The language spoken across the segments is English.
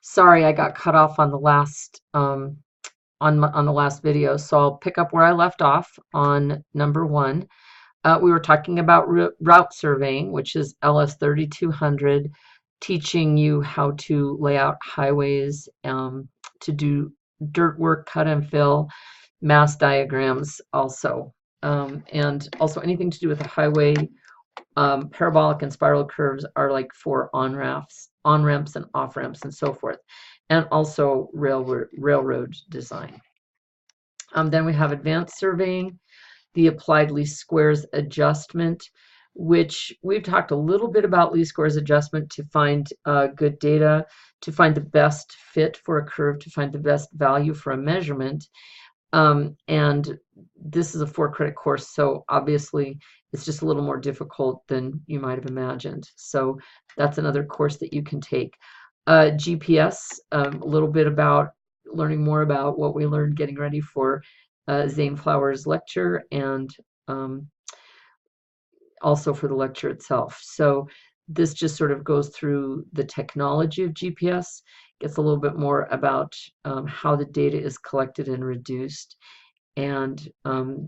Sorry, I got cut off on the last on the last video, so I'll pick up where I left off on number one. We were talking about route surveying, which is LS 3200, teaching you how to lay out highways, to do dirt work, cut and fill, mass diagrams also, and also anything to do with the highway. Parabolic and spiral curves are like for on-ramps and off-ramps and so forth, and also railroad design. Then we have advanced surveying, the applied least squares adjustment, which we've talked a little bit about least squares adjustment to find good data, to find the best fit for a curve, to find the best value for a measurement. And this is a 4-credit course, so obviously it's just a little more difficult than you might have imagined. So that's another course that you can take. GPS, a little bit about learning more about what we learned getting ready for Zane Flower's lecture, and also for the lecture itself. So this just sort of goes through the technology of GPS, gets a little bit more about how the data is collected and reduced. And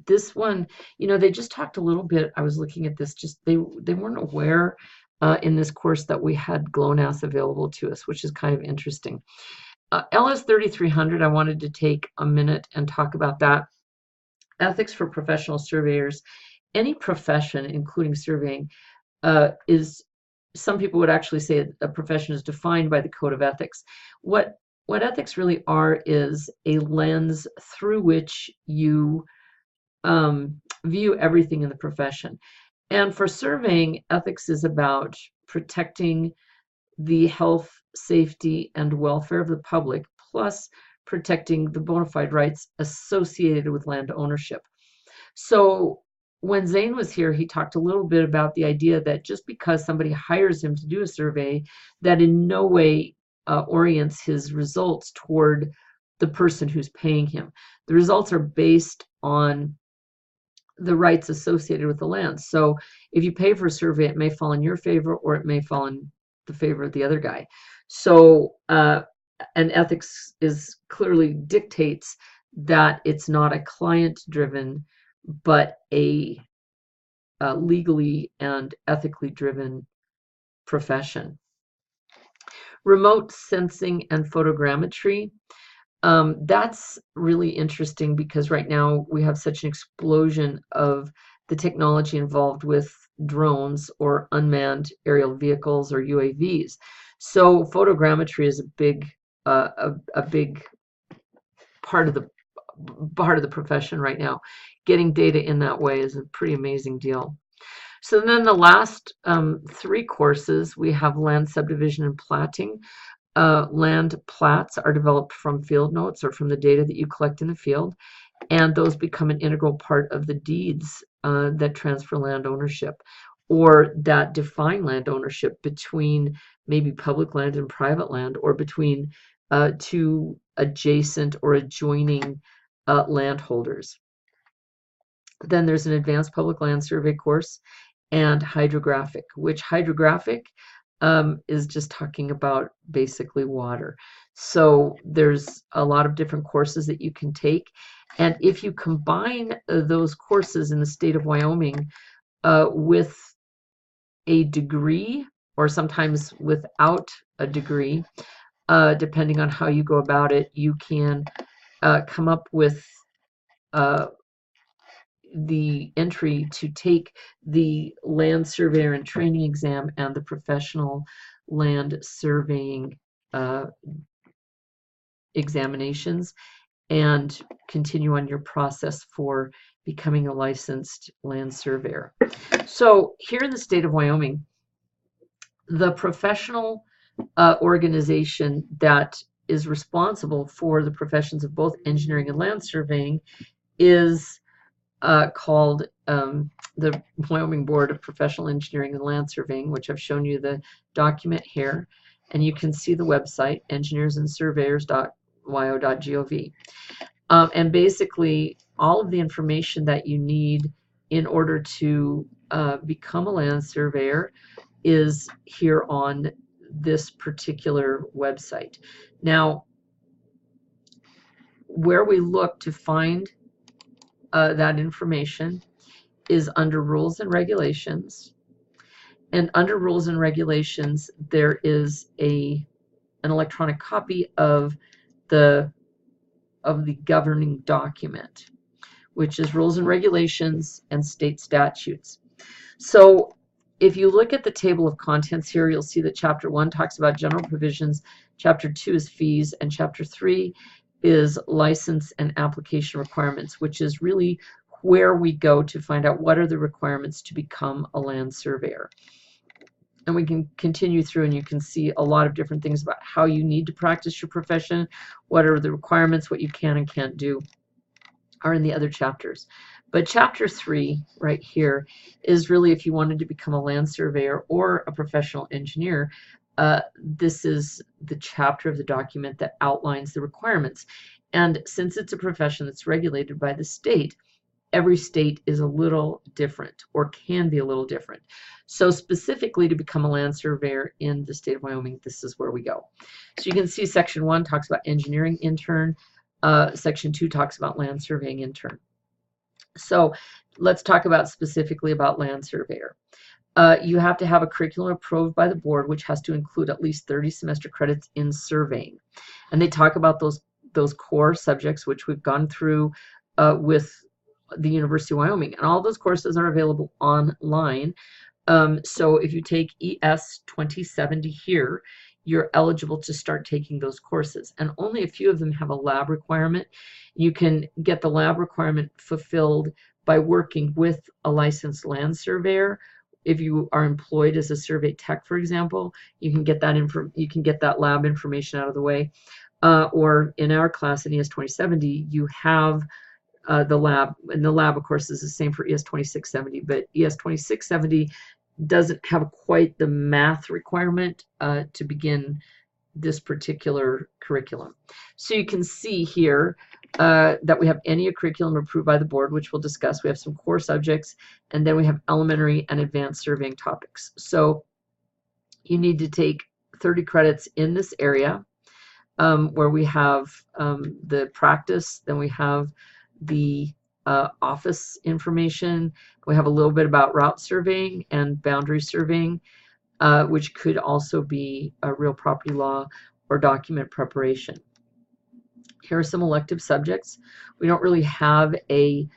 this one, you know, they just talked a little bit. I was looking at this, just they weren't aware in this course that we had GLONASS available to us, which is kind of interesting. LS 3300, I wanted to take a minute and talk about that. Ethics for professional surveyors. Any profession, including surveying, is, some people would actually say a profession is defined by the code of ethics. What ethics really are is a lens through which you view everything in the profession. And for surveying, ethics is about protecting the health, safety, and welfare of the public, plus protecting the bona fide rights associated with land ownership. So when Zane was here, he talked a little bit about the idea that just because somebody hires him to do a survey, that in no way orients his results toward the person who's paying him. The results are based on the rights associated with the land. So if you pay for a survey, it may fall in your favor or it may fall in the favor of the other guy. So and ethics is clearly dictates that it's not a client driven, but a legally and ethically driven profession. Remote sensing and photogrammetry. That's really interesting because right now we have such an explosion of the technology involved with drones or unmanned aerial vehicles or UAVs. So photogrammetry is a big part of the profession right now. Getting data in that way is a pretty amazing deal. So then the last 3 courses, we have land subdivision and platting. Land plats are developed from field notes or from the data that you collect in the field, and those become an integral part of the deeds that transfer land ownership, or that define land ownership between maybe public land and private land, or between 2 adjacent or adjoining landholders. Then there's an advanced public land survey course, and hydrographic, which hydrographic is just talking about basically water. So there's a lot of different courses that you can take, and if you combine those courses in the state of Wyoming with a degree, or sometimes without a degree, depending on how you go about it, you can come up with the entry to take the land surveyor and training exam and the professional land surveying examinations, and continue on your process for becoming a licensed land surveyor. So here in the state of Wyoming, the professional organization that is responsible for the professions of both engineering and land surveying is called the Wyoming Board of Professional Engineering and Land Surveying, which I've shown you the document here, and you can see the website, engineersandsurveyors.wyo.gov. And basically all of the information that you need in order to become a land surveyor is here on this particular website. Now, where we look to find that information is under Rules and Regulations. And under Rules and Regulations, there is an electronic copy of the governing document, which is Rules and Regulations and State Statutes. So if you look at the table of contents here, you'll see that Chapter 1 talks about general provisions, Chapter 2 is fees, and Chapter 3 is license and application requirements, which is really where we go to find out what are the requirements to become a land surveyor. And we can continue through and you can see a lot of different things about how you need to practice your profession, what are the requirements, what you can and can't do are in the other chapters. But Chapter 3 right here is really if you wanted to become a land surveyor or a professional engineer, this is the chapter of the document that outlines the requirements. And since it's a profession that's regulated by the state, every state is a little different or can be a little different. So specifically to become a land surveyor in the state of Wyoming, this is where we go. So you can see Section 1 talks about engineering intern. Section 2 talks about land surveying intern. So let's talk about specifically about land surveyor. You have to have a curriculum approved by the board, which has to include at least 30 semester credits in surveying. And they talk about those core subjects, which we've gone through with the University of Wyoming. And all those courses are available online. So if you take ES 2070 here, you're eligible to start taking those courses. And only a few of them have a lab requirement. You can get the lab requirement fulfilled by working with a licensed land surveyor. If you are employed as a survey tech, for example, you can get that lab information out of the way. Or in our class in ES 2070, you have the lab, and the lab, of course, is the same for ES 2670, but ES 2670 doesn't have quite the math requirement to begin this particular curriculum. So you can see here that we have any curriculum approved by the board, which we'll discuss. We have some core subjects, and then we have elementary and advanced surveying topics. So you need to take 30 credits in this area where we have the practice, then we have the office information. We have a little bit about route surveying and boundary surveying, which could also be a real property law or document preparation. Here are some elective subjects. We don't really have a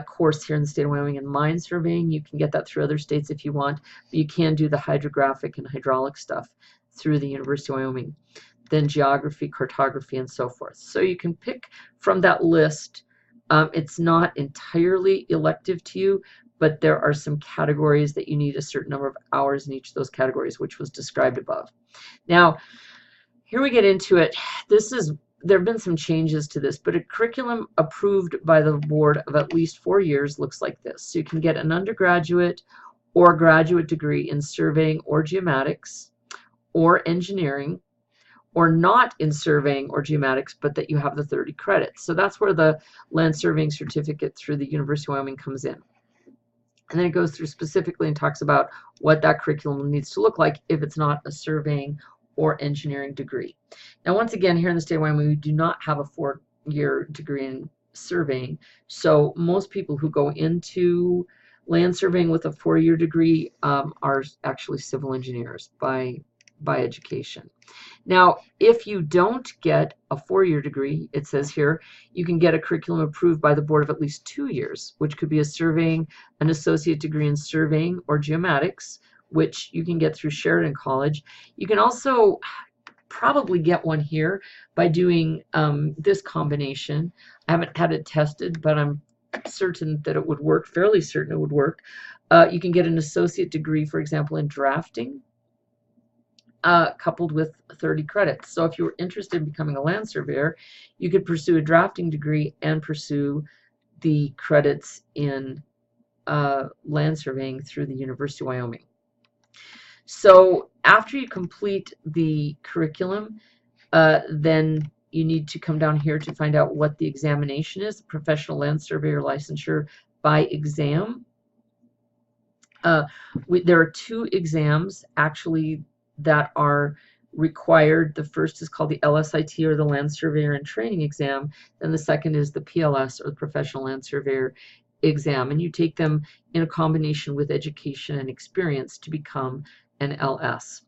course here in the state of Wyoming in mine surveying. You can get that through other states if you want, but you can do the hydrographic and hydraulic stuff through the University of Wyoming. Then geography, cartography, and so forth. So you can pick from that list. It's not entirely elective to you, but there are some categories that you need a certain number of hours in each of those categories, which was described above. Now, here we get into it. There have been some changes to this, but a curriculum approved by the board of at least 4 years looks like this. So you can get an undergraduate or graduate degree in surveying or geomatics or engineering, or not in surveying or geomatics, but that you have the 30 credits. So that's where the land surveying certificate through the University of Wyoming comes in. And then it goes through specifically and talks about what that curriculum needs to look like if it's not a surveying or engineering degree. Now, once again, here in the state of Wyoming, we do not have a 4-year degree in surveying. So most people who go into land surveying with a 4-year degree are actually civil engineers by education. Now, if you don't get a 4-year degree, it says here, you can get a curriculum approved by the board of at least 2 years, which could be a surveying, an associate degree in surveying or geomatics, which you can get through Sheridan College. You can also probably get one here by doing this combination. I haven't had it tested, but I'm certain that it would work, fairly certain it would work. You can get an associate degree, for example, in drafting, coupled with 30 credits. So if you were interested in becoming a land surveyor, you could pursue a drafting degree and pursue the credits in land surveying through the University of Wyoming. So after you complete the curriculum, then you need to come down here to find out what the examination is, professional land surveyor licensure by exam. There are 2 exams. Actually, that are required. The first is called the LSIT, or the Land Surveyor and Training Exam, and the second is the PLS, or the Professional Land Surveyor exam, and you take them in a combination with education and experience to become an LS.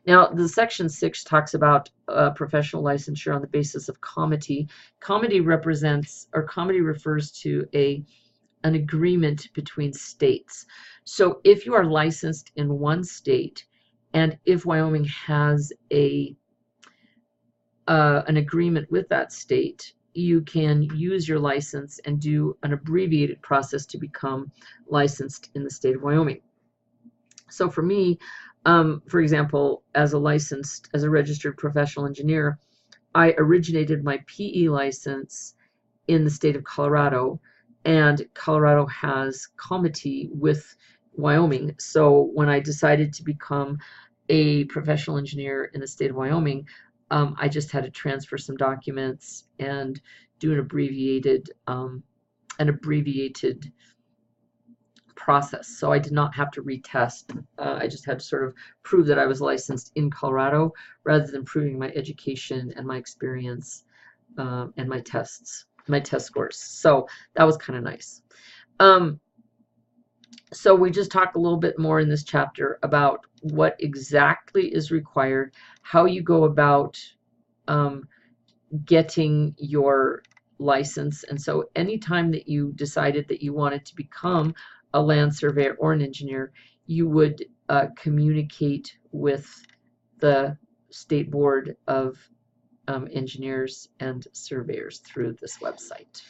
Now, the section 6 talks about professional licensure on the basis of comity. Comity represents, or comity refers to an agreement between states. So if you are licensed in one state, and if Wyoming has an agreement with that state, you can use your license and do an abbreviated process to become licensed in the state of Wyoming. So for me, for example, as a registered professional engineer, I originated my PE license in the state of Colorado, and Colorado has comity with Wyoming. So when I decided to become a professional engineer in the state of Wyoming, I just had to transfer some documents and do an abbreviated process. So I did not have to retest. I just had to sort of prove that I was licensed in Colorado, rather than proving my education and my experience and my test scores. So that was kind of nice. So we just talk a little bit more in this chapter about what exactly is required, how you go about getting your license. And so anytime that you decided that you wanted to become a land surveyor or an engineer, you would communicate with the State Board of Engineers and Surveyors through this website.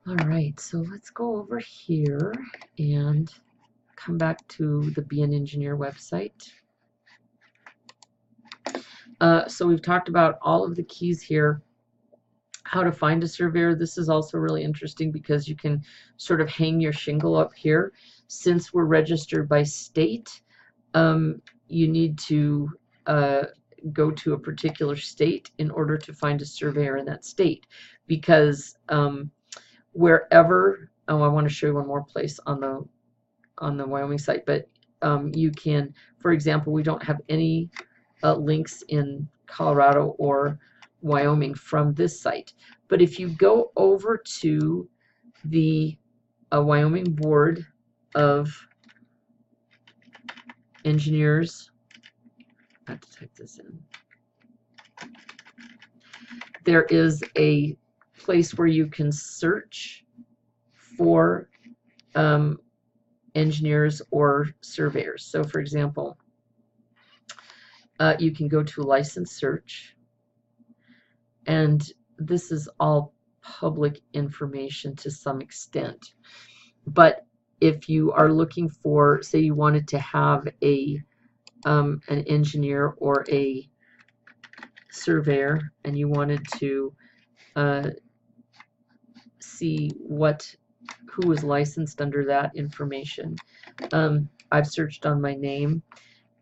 All right, so let's go over here and come back to the Be an Engineer website. So we've talked about all of the keys here. How to find a surveyor. This is also really interesting because you can sort of hang your shingle up here. Since we're registered by state, you need to go to a particular state in order to find a surveyor in that state, because wherever, I want to show you one more place on the Wyoming site, but you can, for example, we don't have any links in Colorado or Wyoming from this site. But if you go over to the Wyoming Board of Engineers, I have to type this in. There is a place where you can search for engineers or surveyors. So for example, you can go to license search, and this is all public information to some extent. But if you are looking for, say you wanted to have an engineer or a surveyor, and you wanted to see who was licensed under that information, I've searched on my name,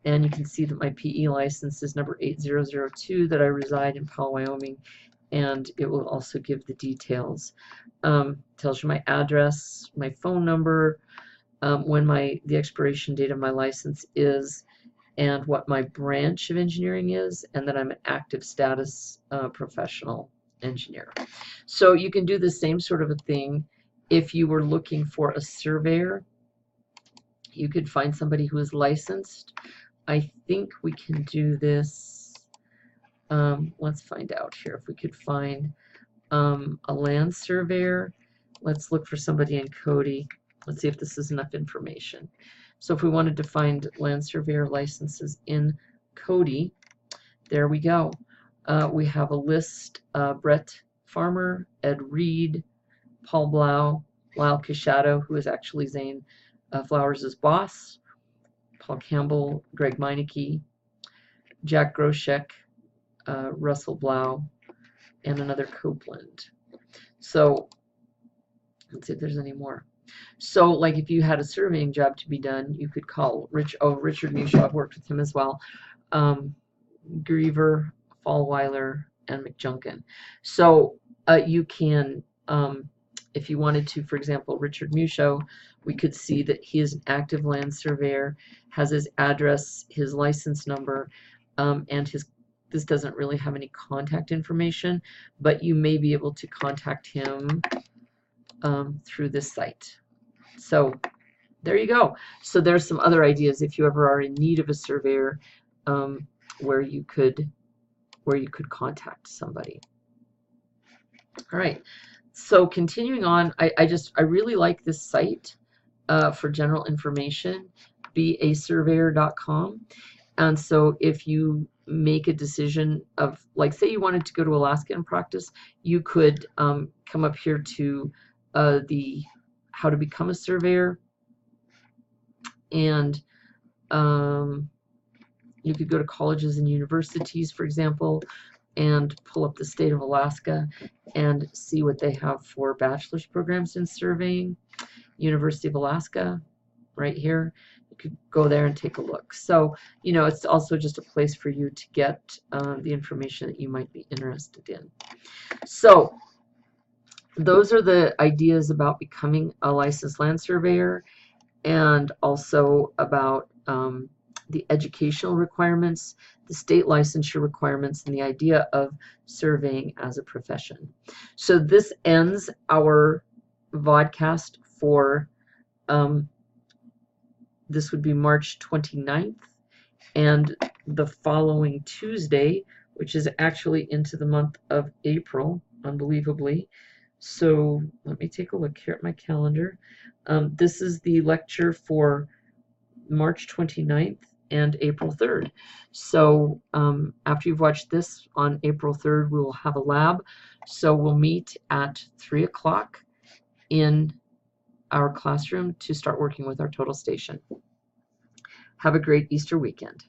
and you can see that my PE license is number 8002, that I reside in Powell, Wyoming, and it will also give the details. Tells you my address, my phone number, when the expiration date of my license is, and what my branch of engineering is, and that I'm an active status professional engineer. So you can do the same sort of a thing if you were looking for a surveyor. You could find somebody who is licensed. I think we can do this. Let's find out here if we could find a land surveyor. Let's look for somebody in Cody. Let's see if this is enough information. So if we wanted to find land surveyor licenses in Cody, there we go. We have a list: Brett Farmer, Ed Reed, Paul Blau, Lyle Casciato, who is actually Zane Flowers' boss, Paul Campbell, Greg Meineke, Jack Groshek, Russell Blau, and another Copeland. So let's see if there's any more. So like if you had a surveying job to be done, you could call Richard Mushaw. I've worked with him as well. Griever, Fallweiler, and McJunkin. So you can, if you wanted to, for example, Richard Mushaw we could see that he is an active land surveyor, has his address, his license number, and this doesn't really have any contact information, but you may be able to contact him through this site. So there you go. So there's some other ideas if you ever are in need of a surveyor, where you could contact somebody. All right. So continuing on, I really like this site for general information, beasurveyor.com. And so if you make a decision of, like, say you wanted to go to Alaska and practice, you could come up here to the how to become a surveyor, and you could go to colleges and universities, for example, and pull up the state of Alaska and see what they have for bachelor's programs in surveying. University of Alaska, right here. You could go there and take a look. So, you know, it's also just a place for you to get the information that you might be interested in. So, those are the ideas about becoming a licensed land surveyor, and also about the educational requirements, the state licensure requirements, and the idea of surveying as a profession. So this ends our vodcast for this would be March 29th, and the following Tuesday, which is actually into the month of April, unbelievably. So let me take a look here at my calendar. This is the lecture for March 29th and April 3rd. So after you've watched this on April 3rd, we will have a lab. So we'll meet at 3 o'clock in our classroom to start working with our total station. Have a great Easter weekend.